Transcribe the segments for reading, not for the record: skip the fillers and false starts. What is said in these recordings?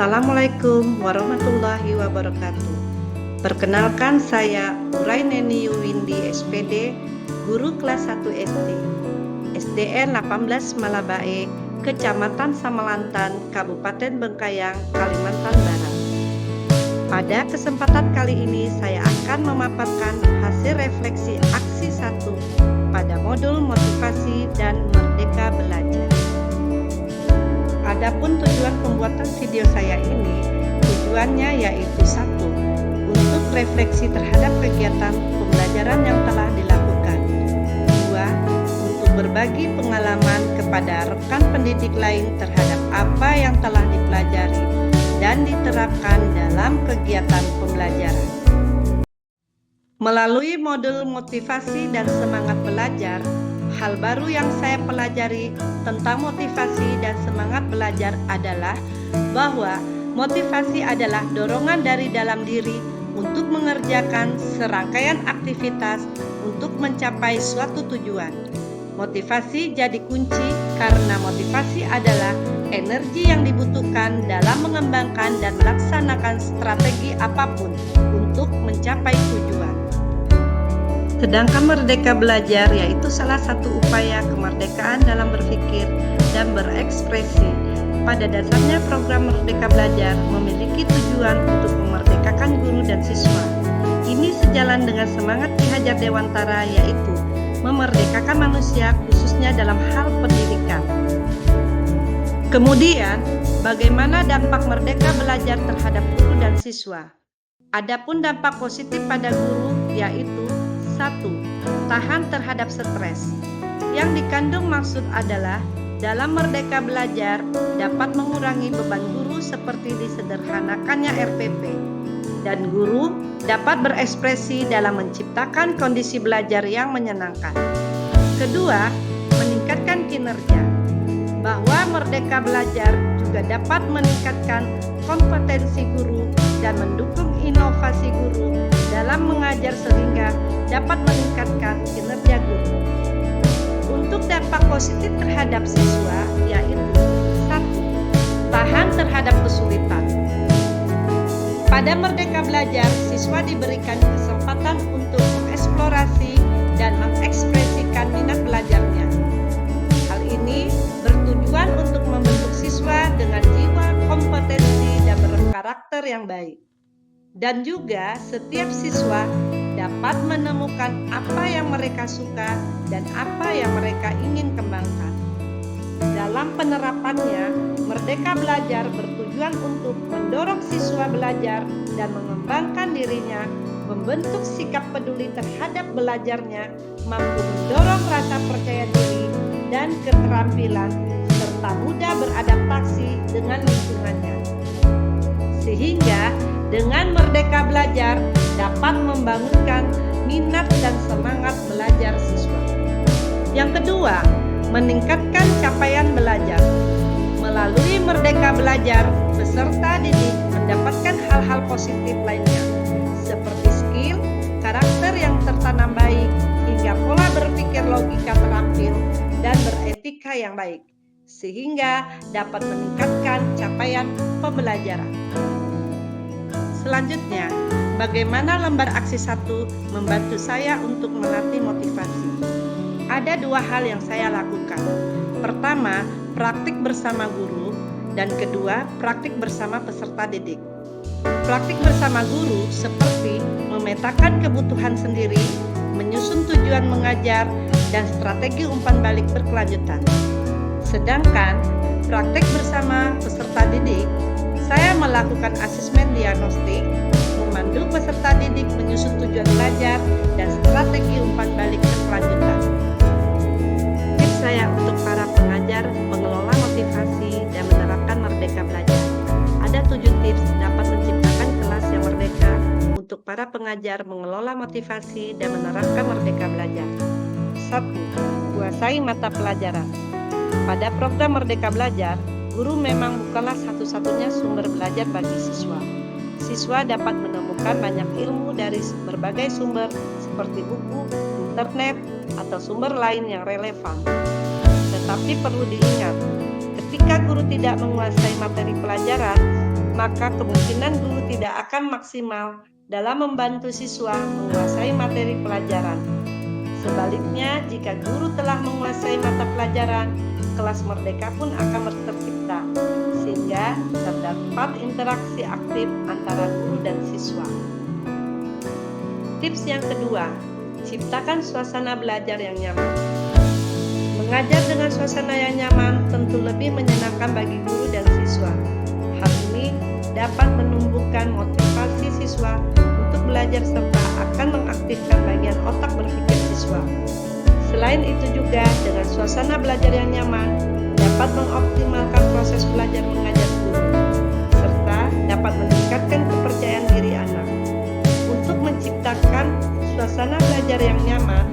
Assalamualaikum warahmatullahi wabarakatuh. Perkenalkan, saya Uraineni Windy SPD, guru kelas 1 SD, SDN 18 Malabae, Kecamatan Samalantan, Kabupaten Bengkayang, Kalimantan Barat. Pada kesempatan kali ini saya akan memaparkan hasil refleksi aksi 1 pada modul motivasi dan merdeka belajar. Adapun tujuan pembuatan video saya ini, tujuannya yaitu 1. Untuk refleksi terhadap kegiatan pembelajaran yang telah dilakukan. 2. Untuk berbagi pengalaman kepada rekan pendidik lain terhadap apa yang telah dipelajari dan diterapkan dalam kegiatan pembelajaran. Melalui modul motivasi dan semangat belajar, hal baru yang saya pelajari tentang motivasi dan semangat belajar adalah bahwa motivasi adalah dorongan dari dalam diri untuk mengerjakan serangkaian aktivitas untuk mencapai suatu tujuan. Motivasi jadi kunci karena motivasi adalah energi yang dibutuhkan dalam mengembangkan dan melaksanakan strategi apapun untuk mencapai tujuan. Sedangkan merdeka belajar yaitu salah satu upaya kemerdekaan dalam berpikir dan berekspresi. Pada dasarnya program Merdeka Belajar memiliki tujuan untuk memerdekakan guru dan siswa. Ini sejalan dengan semangat Ki Hajar Dewantara yaitu memerdekakan manusia khususnya dalam hal pendidikan. Kemudian, bagaimana dampak Merdeka Belajar terhadap guru dan siswa? Adapun dampak positif pada guru yaitu 1. Tahan terhadap stres. Yang dikandung maksud adalah dalam Merdeka Belajar dapat mengurangi beban guru seperti disederhanakannya RPP, dan guru dapat berekspresi dalam menciptakan kondisi belajar yang menyenangkan. Kedua, meningkatkan kinerja. Bahwa Merdeka Belajar juga dapat meningkatkan kompetensi guru dan mendukung inovasi guru dalam mengajar sehingga dapat meningkatkan kinerja guru. Untuk dampak positif terhadap siswa yaitu 1. Tahan terhadap kesulitan. Pada Merdeka Belajar, siswa diberikan kesempatan untuk mengeksplorasi dan mengekspresikan minat belajarnya. Hal ini bertujuan untuk membentuk siswa dengan jiwa, kompetensi, dan berkarakter yang baik. Dan juga setiap siswa dapat menemukan apa yang mereka suka dan apa yang mereka ingin kembangkan. Dalam penerapannya, Merdeka Belajar bertujuan untuk mendorong siswa belajar dan mengembangkan dirinya, membentuk sikap peduli terhadap belajarnya, mampu mendorong rasa percaya diri dan keterampilan, serta mudah beradaptasi dengan lingkungannya. Sehingga dengan Merdeka Belajar dapat membangunkan minat dan semangat belajar siswa. Yang kedua, meningkatkan capaian belajar. Melalui Merdeka Belajar, peserta didik mendapatkan hal-hal positif lainnya, seperti skill, karakter yang tertanam baik, hingga pola berpikir logika terampil, dan beretika yang baik, sehingga dapat meningkatkan capaian pembelajaran. Selanjutnya, bagaimana lembar aksi 1 membantu saya untuk melatih motivasi? Ada 2 hal yang saya lakukan. Pertama, praktik bersama guru, dan kedua, praktik bersama peserta didik. Praktik bersama guru seperti memetakan kebutuhan sendiri, menyusun tujuan mengajar, dan strategi umpan balik berkelanjutan. Sedangkan praktik bersama peserta didik, saya melakukan asesmen diagnostik, memandu peserta didik menyusun tujuan belajar, dan strategi umpan balik berkelanjutan. Tips saya untuk para pengajar mengelola motivasi dan menerapkan Merdeka Belajar. Ada 7 tips dapat menciptakan kelas yang merdeka untuk para pengajar mengelola motivasi dan menerapkan Merdeka Belajar. 1. Kuasai mata pelajaran. Pada program Merdeka Belajar, guru memang bukanlah satu-satunya sumber belajar bagi siswa. Siswa dapat menemukan banyak ilmu dari berbagai sumber seperti buku, internet, atau sumber lain yang relevan. Tetapi perlu diingat, ketika guru tidak menguasai materi pelajaran, maka kemungkinan guru tidak akan maksimal dalam membantu siswa menguasai materi pelajaran. Sebaliknya, jika guru telah menguasai mata pelajaran, kelas merdeka pun akan tercipta, sehingga terdapat interaksi aktif antara guru dan siswa. Tips yang kedua, ciptakan suasana belajar yang nyaman. Mengajar dengan suasana yang nyaman tentu lebih menyenangkan bagi guru dan siswa. Hal ini dapat menumbuhkan motivasi siswa untuk belajar serta akan mengaktifkan bagian otak berpikir siswa. Selain itu juga, dengan suasana belajar yang nyaman dapat mengoptimalkan proses belajar mengajar guru, serta dapat meningkatkan kepercayaan diri anak. Untuk menciptakan suasana belajar yang nyaman,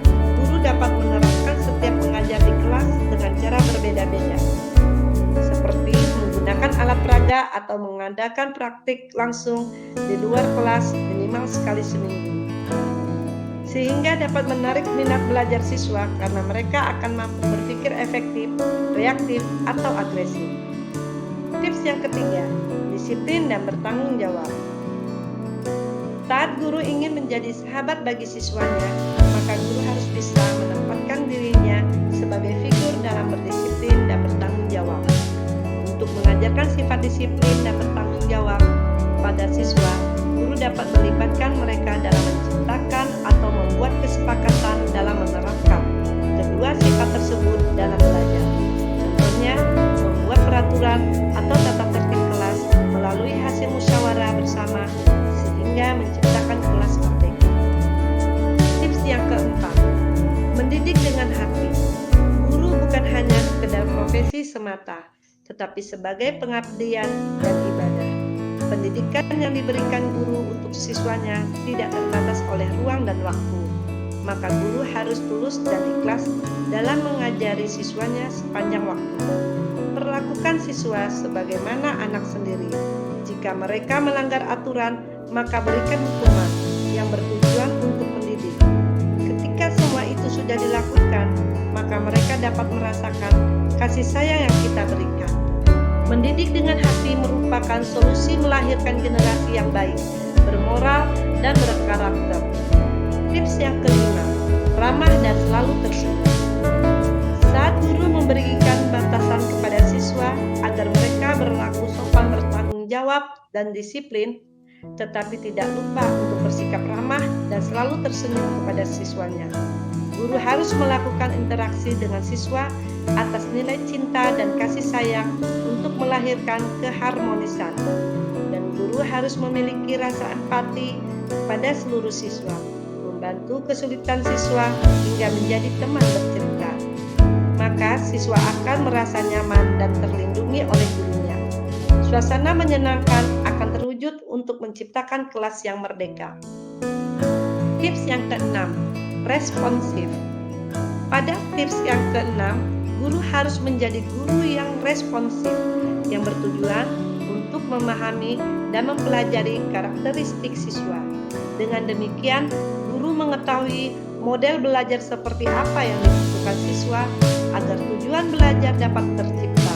guru dapat menerapkan setiap mengajar di kelas dengan cara berbeda-beda, seperti menggunakan alat peraga atau mengadakan praktik langsung di luar kelas minimal sekali seminggu, sehingga dapat menarik minat belajar siswa karena mereka akan mampu berpikir efektif, reaktif, atau agresif. Tips yang ketiga, disiplin dan bertanggung jawab. Saat guru ingin menjadi sahabat bagi siswanya, maka guru harus bisa menempatkan dirinya sebagai figur dalam berdisiplin dan bertanggung jawab. Untuk mengajarkan sifat disiplin dan bertanggung jawab pada siswa, guru dapat melibatkan mereka dalam menciptakan atau membuat kesepakatan dalam menerapkan kedua sifat tersebut dalam belajar. Contohnya, membuat peraturan atau tata tertib kelas melalui hasil musyawarah bersama sehingga menciptakan kelas merdeka. Tips yang keempat, mendidik dengan hati. Guru bukan hanya sekedar profesi semata, tetapi sebagai pengabdian dan ibadah. Pendidikan yang diberikan guru untuk siswanya tidak terbatas oleh ruang dan waktu. Maka guru harus tulus dan ikhlas dalam mengajari siswanya sepanjang waktu. Perlakukan siswa sebagaimana anak sendiri. Jika mereka melanggar aturan, maka berikan hukuman yang bertujuan untuk mendidik. Ketika semua itu sudah dilakukan, maka mereka dapat merasakan kasih sayang yang kita berikan. Mendidik dengan hati merupakan solusi melahirkan generasi yang baik, bermoral, dan berkarakter. Tips yang kelima, ramah dan selalu tersenyum. Saat guru memberikan batasan kepada siswa agar mereka berlaku sopan, bertanggung jawab, dan disiplin, tetapi tidak lupa untuk bersikap ramah dan selalu tersenyum kepada siswanya. Guru harus melakukan interaksi dengan siswa atas nilai cinta dan kasih sayang untuk melahirkan keharmonisan. Dan guru harus memiliki rasa empati pada seluruh siswa, membantu kesulitan siswa hingga menjadi teman bercerita. Maka siswa akan merasa nyaman dan terlindungi oleh gurunya. Suasana menyenangkan akan terwujud untuk menciptakan kelas yang merdeka. Tips yang keenam, responsif. Pada tips yang keenam, guru harus menjadi guru yang responsif, yang bertujuan untuk memahami dan mempelajari karakteristik siswa. Dengan demikian, guru mengetahui model belajar seperti apa yang dibutuhkan siswa agar tujuan belajar dapat tercipta.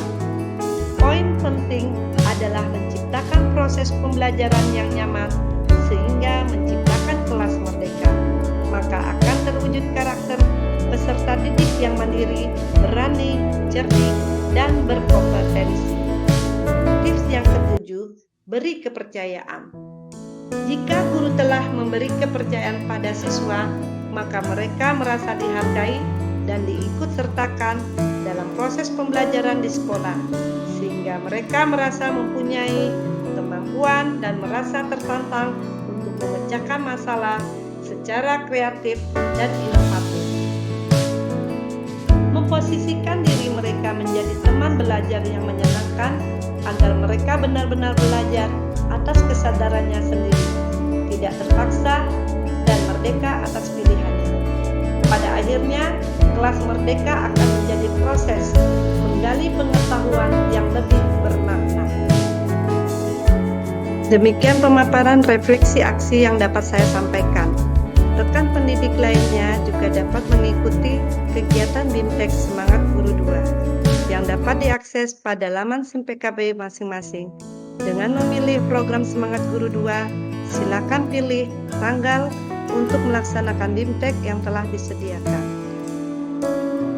Poin penting adalah menciptakan proses pembelajaran yang nyaman sehingga menciptakan kelas merdeka. Maka akan terwujud karakter peserta didik yang mandiri, berani, cerdik, dan berkompetensi. Tips yang ketujuh, beri kepercayaan. Jika guru telah memberi kepercayaan pada siswa, maka mereka merasa dihargai dan diikut sertakan dalam proses pembelajaran di sekolah, sehingga mereka merasa mempunyai kemampuan dan merasa tertantang untuk memecahkan masalah secara kreatif dan inovatif. Memposisikan diri mereka menjadi teman belajar yang menyenangkan agar mereka benar-benar belajar atas kesadarannya sendiri, tidak terpaksa dan merdeka atas pilihannya. Pada akhirnya, kelas merdeka akan menjadi proses menggali pengetahuan yang lebih bermakna. Demikian pemaparan refleksi aksi yang dapat saya sampaikan. Rekan pendidik lainnya juga dapat mengikuti kegiatan BIMTEK Semangat Guru 2 yang dapat diakses pada laman SIM PKB masing-masing. Dengan memilih program Semangat Guru 2, silakan pilih tanggal untuk melaksanakan BIMTEK yang telah disediakan.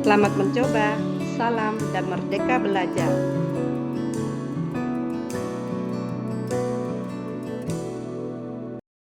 Selamat mencoba, salam dan merdeka belajar.